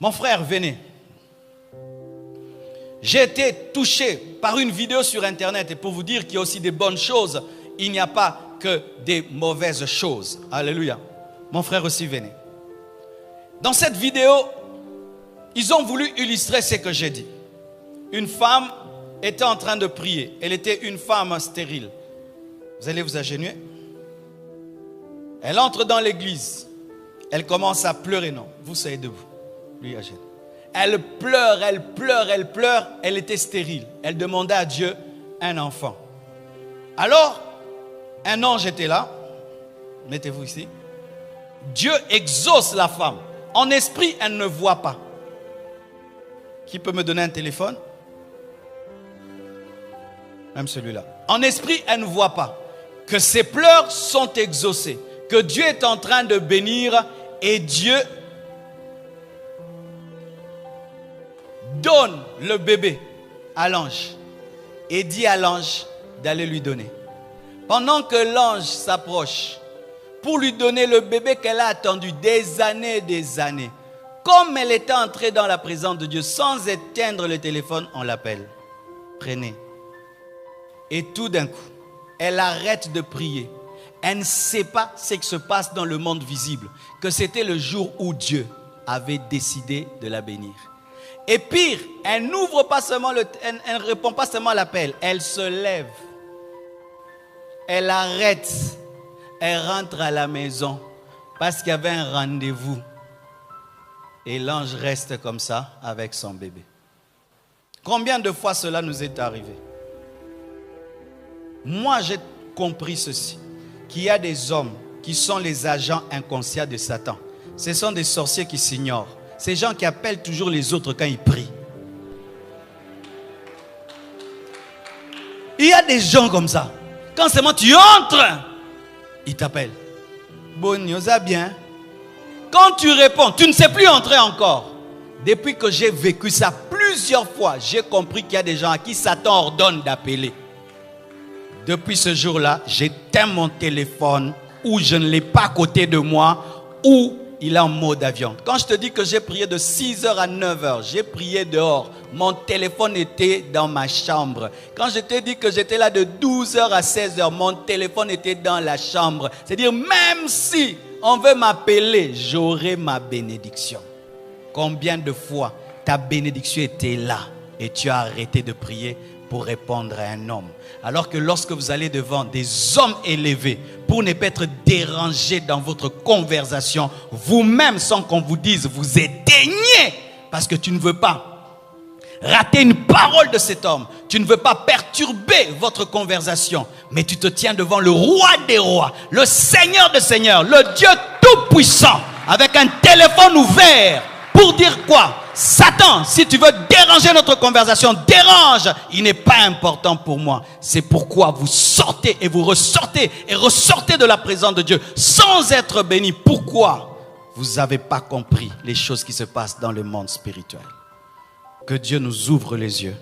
Mon frère, venez. J'ai été touché par une vidéo sur Internet. Et pour vous dire qu'il y a aussi des bonnes choses, il n'y a pas que des mauvaises choses. Alléluia. Mon frère aussi, venez. Dans cette vidéo, ils ont voulu illustrer ce que j'ai dit. Une femme était en train de prier. Elle était une femme stérile. Vous allez vous agenouiller. Elle entre dans l'église. Elle commence à pleurer. Non, vous soyez debout. Lui, agène. Elle pleure, elle pleure, elle pleure. Elle était stérile. Elle demandait à Dieu un enfant. Alors, un ange était là. Mettez-vous ici. Dieu exauce la femme. En esprit, elle ne voit pas. Qui peut me donner un téléphone? Même celui-là. En esprit, elle ne voit pas. Que ses pleurs sont exaucés. Que Dieu est en train de bénir. Et Dieu donne le bébé à l'ange. Et dit à l'ange d'aller lui donner. Pendant que l'ange s'approche pour lui donner le bébé qu'elle a attendu des années, comme elle était entrée dans la présence de Dieu sans éteindre le téléphone, on l'appelle. Prenez. Et tout d'un coup, elle arrête de prier. Elle ne sait pas ce qui se passe dans le monde visible. Que c'était le jour où Dieu avait décidé de la bénir. Et pire, elle n'ouvre pas seulement elle ne répond pas seulement à l'appel. Elle se lève. Elle arrête. Elle rentre à la maison parce qu'il y avait un rendez-vous. Et l'ange reste comme ça avec son bébé. Combien de fois cela nous est arrivé? Moi, j'ai compris ceci. Qu'il y a des hommes qui sont les agents inconscients de Satan. Ce sont des sorciers qui s'ignorent. Ces gens qui appellent toujours les autres quand ils prient. Il y a des gens comme ça. Quand seulement tu entres, ils t'appellent. Bon, ça bien. Quand tu réponds, tu ne sais plus entrer encore. Depuis que j'ai vécu ça plusieurs fois, j'ai compris qu'il y a des gens à qui Satan ordonne d'appeler. Depuis ce jour-là, j'éteins mon téléphone ou je ne l'ai pas à côté de moi ou il est en mode avion. Quand je te dis que j'ai prié de 6h à 9h, j'ai prié dehors. Mon téléphone était dans ma chambre. Quand je t'ai dit que j'étais là de 12h à 16h, mon téléphone était dans la chambre. C'est-à-dire même si on veut m'appeler, j'aurai ma bénédiction. Combien de fois ta bénédiction était là et tu as arrêté de prier pour répondre à un homme? Alors que lorsque vous allez devant des hommes élevés, pour ne pas être dérangé dans votre conversation, vous-même, sans qu'on vous dise, vous éteignez, parce que tu ne veux pas rater une parole de cet homme. Tu ne veux pas perturber votre conversation, mais tu te tiens devant le roi des rois, le Seigneur des seigneurs, le Dieu tout-puissant, avec un téléphone ouvert, pour dire quoi? Satan, si tu veux déranger notre conversation, dérange. Il n'est pas important pour moi. C'est pourquoi vous sortez et vous ressortez et ressortez de la présence de Dieu sans être béni. Pourquoi? Vous n'avez pas compris les choses qui se passent dans le monde spirituel. Que Dieu nous ouvre les yeux